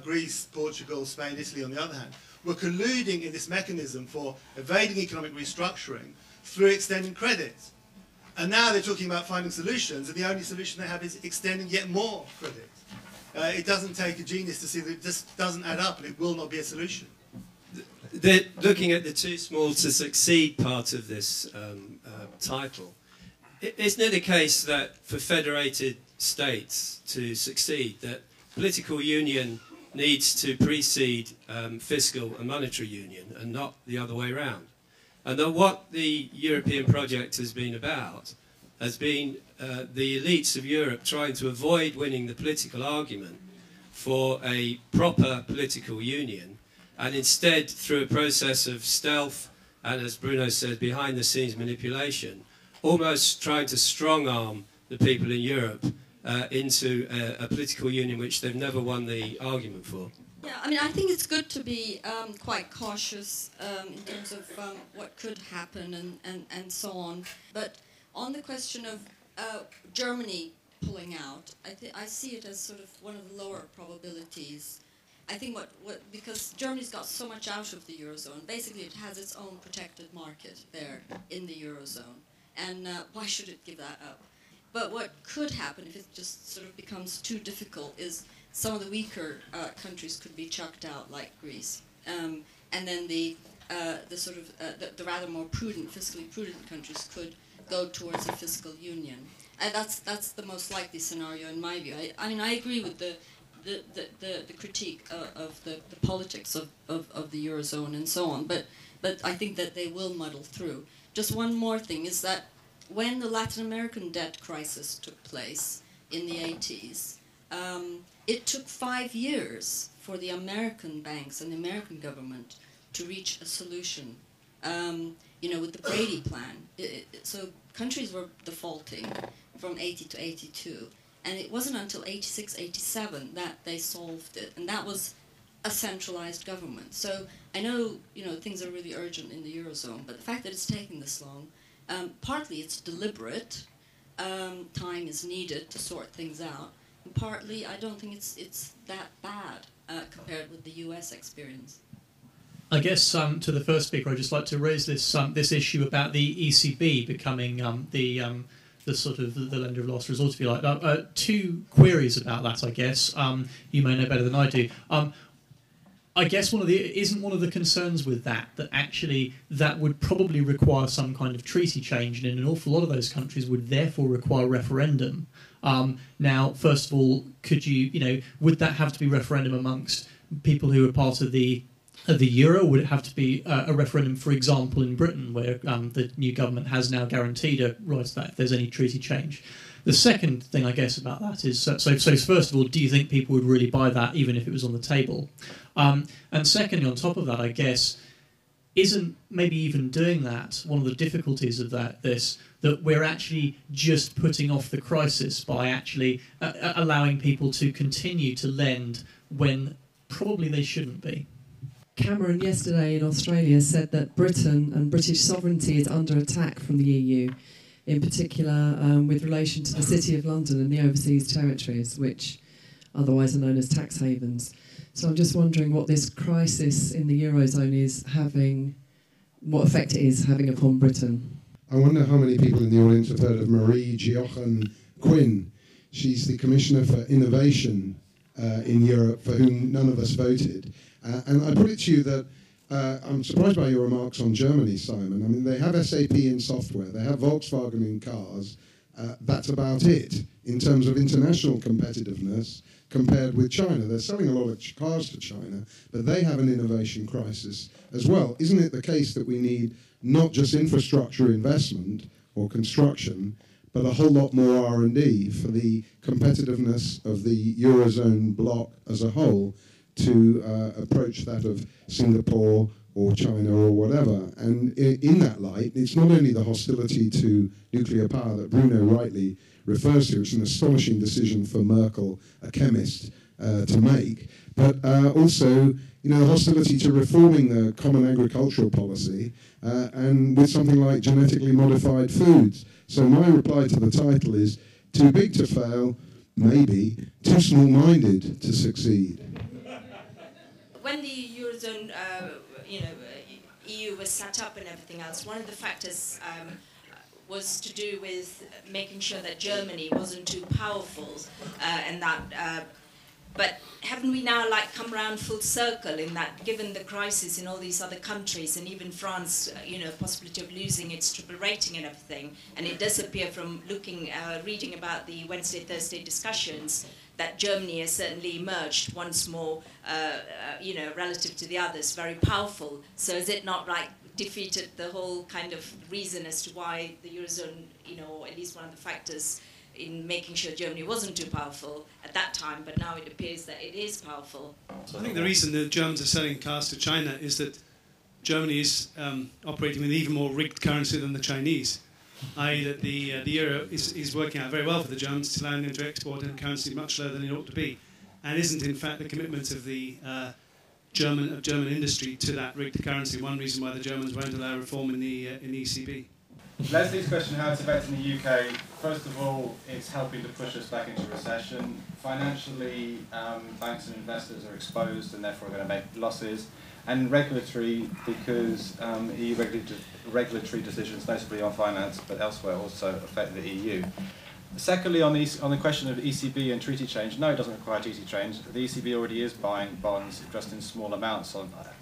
Greece, Portugal, Spain, Italy on the other hand, were colluding in this mechanism for evading economic restructuring through extending credit. And now they're talking about finding solutions, and the only solution they have is extending yet more credit. It doesn't take a genius to see that it just doesn't add up, and it will not be a solution. Looking at the too small to succeed part of this title, isn't it the case that for federated states to succeed, that political union needs to precede fiscal and monetary union and not the other way around. And that what the European project has been about has been the elites of Europe trying to avoid winning the political argument for a proper political union, and instead, through a process of stealth and, as Bruno said, behind-the-scenes manipulation, almost trying to strong-arm the people in Europe into a political union which they've never won the argument for. Yeah, I mean, I think it's good to be quite cautious in terms of what could happen and so on. But on the question of Germany pulling out, I see it as sort of one of the lower probabilities. I think because Germany's got so much out of the Eurozone, basically it has its own protected market there in the Eurozone. And why should it give that up? But what could happen if it just sort of becomes too difficult is some of the weaker countries could be chucked out, like Greece, and then the sort of the rather more prudent, fiscally prudent countries could go towards a fiscal union. And that's the most likely scenario in my view. I mean, I agree with the critique of the politics of the Eurozone and so on, but I think that they will muddle through. Just one more thing is that when the Latin American debt crisis took place in the 80s, it took 5 years for the American banks and the American government to reach a solution, with the Brady Plan. So countries were defaulting from 80 to 82, and it wasn't until 86, 87 that they solved it, and that was a centralized government. So I know, things are really urgent in the Eurozone, but the fact that it's taking this long, partly it's deliberate, time is needed to sort things out, and partly I don't think it's that bad compared with the US experience. I guess to the first speaker, I'd just like to raise this issue about the ECB becoming the sort of the lender of last resort, if you like. Two queries about that, I guess. You may know better than I do. I guess isn't one of the concerns with that actually that would probably require some kind of treaty change, and in an awful lot of those countries would therefore require referendum. Now, first of all, would that have to be referendum amongst people who are part of the euro? Would it have to be a referendum, for example, in Britain, where the new government has now guaranteed a right to that if there's any treaty change? The second thing, I guess, about that is, so first of all, do you think people would really buy that even if it was on the table? And secondly, on top of that, I guess, isn't maybe even doing that one of the difficulties of that we're actually just putting off the crisis by actually allowing people to continue to lend when probably they shouldn't be? Cameron yesterday in Australia said that Britain and British sovereignty is under attack from the EU, in particular with relation to the City of London and the overseas territories, which otherwise are known as tax havens. So I'm just wondering what this crisis in the Eurozone is having, what effect it is having upon Britain. I wonder how many people in the audience have heard of Marie-Joachim Quinn. She's the Commissioner for Innovation in Europe, for whom none of us voted. And I put it to you that I'm surprised by your remarks on Germany, Simon. I mean, they have SAP in software, they have Volkswagen in cars. That's about it in terms of international competitiveness compared with China. They're selling a lot of cars to China, but they have an innovation crisis as well. Isn't it the case that we need not just infrastructure investment or construction, but a whole lot more R&D for the competitiveness of the Eurozone bloc as a whole to approach that of Singapore or China or whatever? And in that light, it's not only the hostility to nuclear power that Bruno rightly refers to, it's an astonishing decision for Merkel, a chemist, to make, but also the hostility to reforming the common agricultural policy and with something like genetically modified foods. So my reply to the title is too big to fail, maybe, too small-minded to succeed. When the Eurozone, EU was set up and everything else, one of the factors was to do with making sure that Germany wasn't too powerful, and that. But haven't we now come around full circle in that, given the crisis in all these other countries and even France, possibility of losing its triple rating and everything, and it does appear from reading about the Wednesday, Thursday discussions that Germany has certainly emerged once more, relative to the others, very powerful. So is it not like defeated the whole kind of reason as to why the Eurozone, or at least one of the factors in making sure Germany wasn't too powerful at that time, but now it appears that it is powerful? I think the reason the Germans are selling cars to China is that Germany is operating with even more rigged currency than the Chinese, i.e. that the euro is working out very well for the Germans, allowing them to export in currency much lower than it ought to be, and isn't in fact the commitment of the German industry to that rigged currency one reason why the Germans won't allow reform in the ECB. Leslie's question, how it's affecting the UK. First of all, it's helping to push us back into recession. Financially, banks and investors are exposed and therefore are going to make losses. And regulatory, because EU regulatory decisions, notably on finance, but elsewhere also affect the EU. Secondly, on the question of ECB and treaty change, no, it doesn't require treaty change. The ECB already is buying bonds just in small amounts.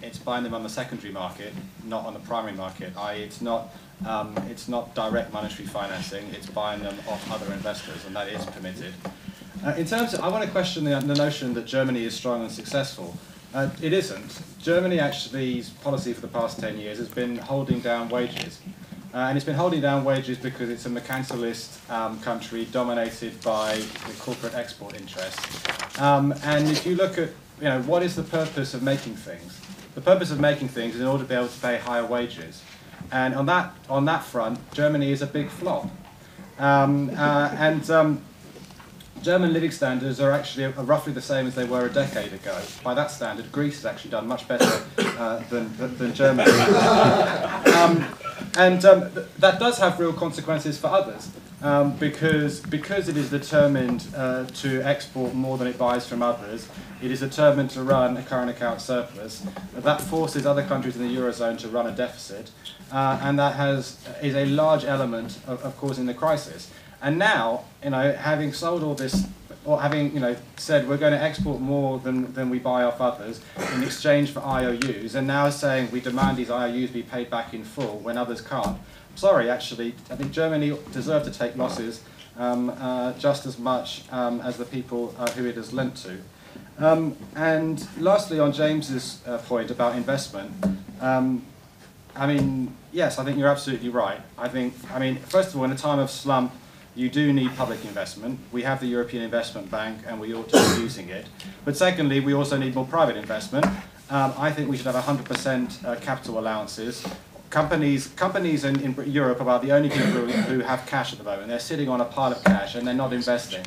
It's buying them on the secondary market, not on the primary market, i.e. it's not direct monetary financing, it's buying them off other investors, and that is permitted. In terms of, I want to question the notion that Germany is strong and successful. It isn't. Germany actually's policy for the past 10 years has been holding down wages. And it's been holding down wages because it's a mercantilist country dominated by the corporate export interests. And if you look at, what is the purpose of making things? The purpose of making things is in order to be able to pay higher wages. And on that front, Germany is a big flop. German living standards are actually roughly the same as they were a decade ago. By that standard, Greece has actually done much better than Germany. That does have real consequences for others, because it is determined to export more than it buys from others. It is determined to run a current account surplus. That forces other countries in the Eurozone to run a deficit, and that is a large element of causing the crisis. And now, having sold all this, or having said we're going to export more than we buy off others in exchange for IOUs, and now saying we demand these IOUs be paid back in full when others can't. Sorry, actually, I think Germany deserves to take losses just as much as the people who it has lent to. And lastly, on James's point about investment, yes, I think you're absolutely right. First of all, in a time of slump, you do need public investment. We have the European Investment Bank, and we ought to be using it. But secondly, we also need more private investment. I think we should have 100% capital allowances. Companies in Europe are the only people who have cash at the moment. They're sitting on a pile of cash, and they're not investing.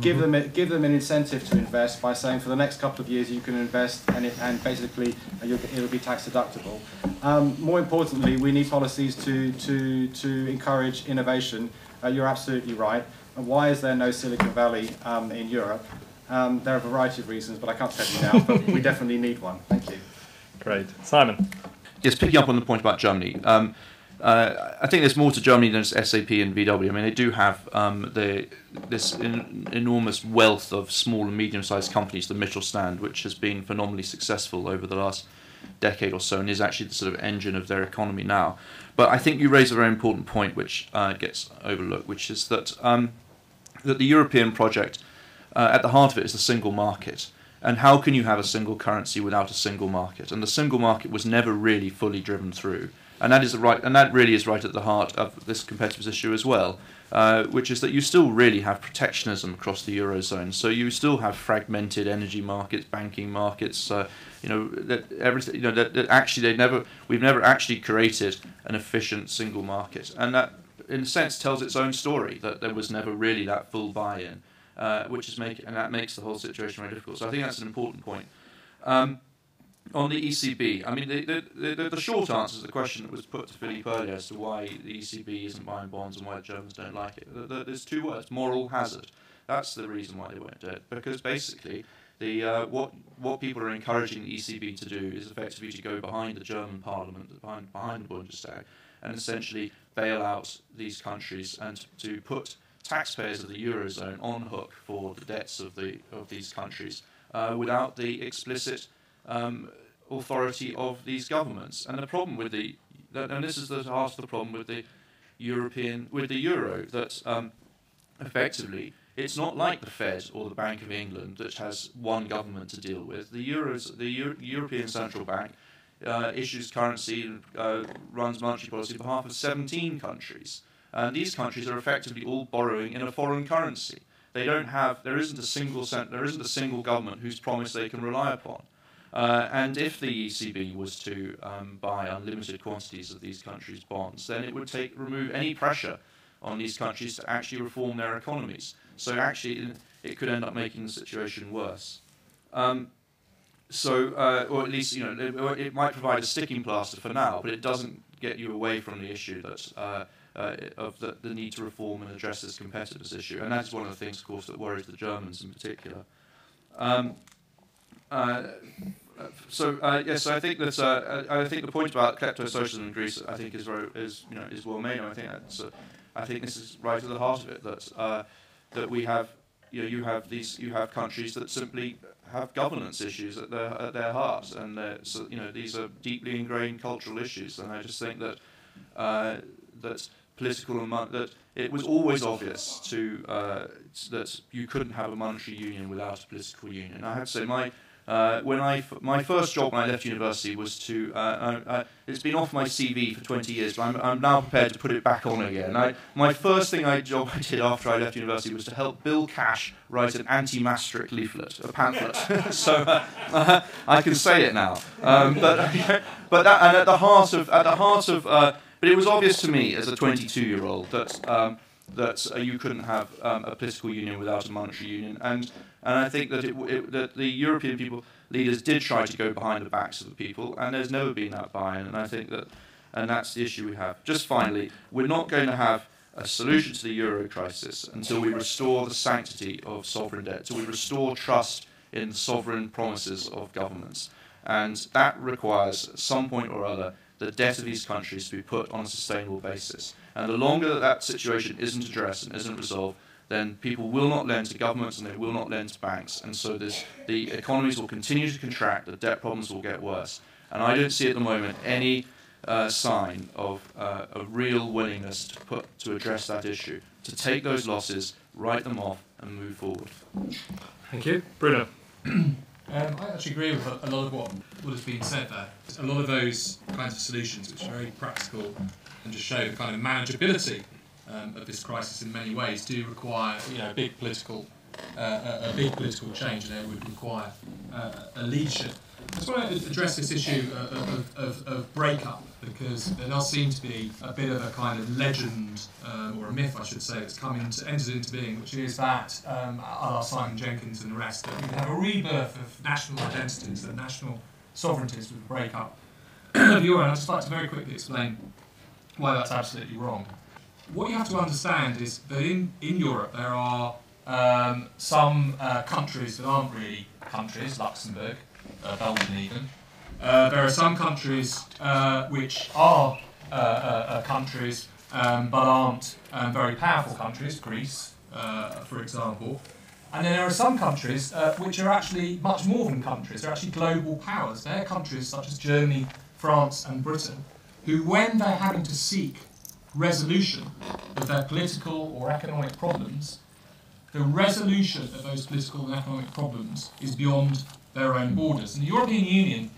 Give them an incentive to invest by saying for the next couple of years you can invest, and basically it will be tax deductible. More importantly, we need policies to encourage innovation. You're absolutely right. Why is there no Silicon Valley in Europe? There are a variety of reasons, but I can't tell you now, but we definitely need one. Thank you. Great. Simon? Yes, picking up on the point about Germany. I think there's more to Germany than just SAP and VW. They do have this enormous wealth of small and medium-sized companies, the Mittelstand, which has been phenomenally successful over the last decade or so, and is actually the sort of engine of their economy now. But I think you raise a very important point, which gets overlooked, which is that that the European project, at the heart of it, is the single market. And how can you have a single currency without a single market? And the single market was never really fully driven through. And that really is right at the heart of this competitiveness issue as well, which is that you still really have protectionism across the Eurozone. So you still have fragmented energy markets, banking markets. We've never actually created an efficient single market, and that, in a sense, tells its own story, that there was never really that full buy-in, and that makes the whole situation very difficult. So I think that's an important point. On the ECB, the short answer to the question that was put to Philippe earlier as to why the ECB isn't buying bonds and why the Germans don't like it, there's two words: moral hazard. That's the reason why they won't do it, because basically what people are encouraging the ECB to do is effectively to go behind the German Parliament, behind the Bundestag, and essentially bail out these countries and to put taxpayers of the Eurozone on hook for the debts of these countries without the explicit authority of these governments. And the problem with this is the heart of the problem with the euro, that effectively it's not like the Fed or the Bank of England, which has one government to deal with. The European Central Bank issues currency and runs monetary policy on behalf of 17 countries. And these countries are effectively all borrowing in a foreign currency. They don't have, there isn't a single government whose promise they can rely upon. And if the ECB was to buy unlimited quantities of these countries' bonds, then it would remove any pressure on these countries to actually reform their economies. So actually, it could end up making the situation worse. Or at least, it might provide a sticking plaster for now, but it doesn't get you away from the issue that of the need to reform and address this competitiveness issue, and that's one of the things, of course, that worries the Germans in particular. So I think that I think the point about klepto-socialism in Greece, I think, is well made. And I think this is right at the heart of it. That we have, you have countries that simply have governance issues at their heart, and these are deeply ingrained cultural issues. And I just think that that it was always obvious that you couldn't have a monetary union without a political union. I have to say, my first job when I left university was to it's been off my CV for 20 years, but I'm now prepared to put it back on again. My first job I did after I left university was to help Bill Cash write an anti-Maastricht leaflet, a pamphlet. So I can say it now. But it was obvious to me as a 22-year-old that you couldn't have a political union without a monetary union, and I think that that the European leaders did try to go behind the backs of the people, and there's never been that buy-in, and I think that's the issue we have. Just finally, we're not going to have a solution to the euro crisis until we restore the sanctity of sovereign debt, until we restore trust in the sovereign promises of governments, and that requires at some point or other the debt of these countries to be put on a sustainable basis. And the longer that situation isn't addressed and isn't resolved, then people will not lend to governments and they will not lend to banks. And so the economies will continue to contract, the debt problems will get worse. And I don't see at the moment any sign of a real willingness to address that issue, to take those losses, write them off, and move forward. Thank you. Bruno. I actually agree with a lot of what has been said there. A lot of those kinds of solutions, which are very practical and just show the kind of manageability of this crisis in many ways, do require a big political change, and it would require a leadership. I just want to address this issue of breakup, because there does seem to be a bit of a kind of legend, or a myth, I should say, that's entered into being, which is that, a la Simon Jenkins and the rest, that we could have a rebirth of national identities, that national sovereignties would break up the euro. And I'd just like to very quickly explain why that's absolutely wrong. What you have to understand is that in Europe there are some countries that aren't really countries, Luxembourg, Belgium even. There are some countries which are countries but aren't very powerful countries, Greece, for example. And then there are some countries which are actually much more than countries. They're actually global powers. They're countries such as Germany, France and Britain, who, when they're having to seek resolution of their political or economic problems, the resolution of those political and economic problems is beyond their own borders. And the European Union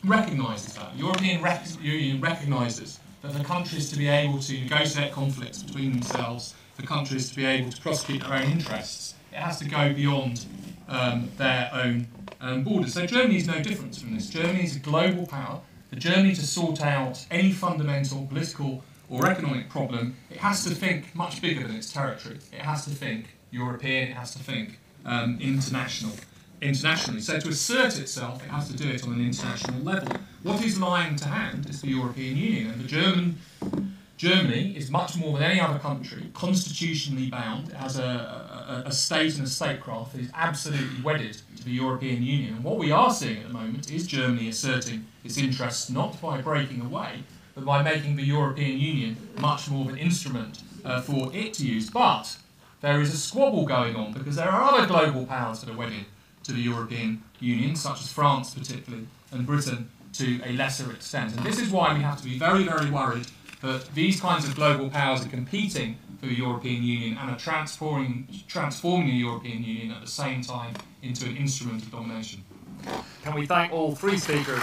recognises that. The European Union recognises that for countries to be able to negotiate conflicts between themselves, for countries to be able to prosecute their own interests, it has to go beyond their own borders. So Germany is no different from this. Germany is a global power. For Germany to sort out any fundamental political or economic problem, it has to think much bigger than its territory. It has to think European, it has to think internationally. So to assert itself, it has to do it on an international level. What is lying to hand is the European Union, and Germany is much more than any other country constitutionally bound. It has a state and a statecraft that is absolutely wedded to the European Union. And what we are seeing at the moment is Germany asserting its interests not by breaking away, but by making the European Union much more of an instrument for it to use. But there is a squabble going on because there are other global powers that are wedded to the European Union, such as France particularly, and Britain to a lesser extent. And this is why we have to be very, very worried that these kinds of global powers are competing for a European Union and are transforming the European Union at the same time into an instrument of domination. Can we thank all three speakers?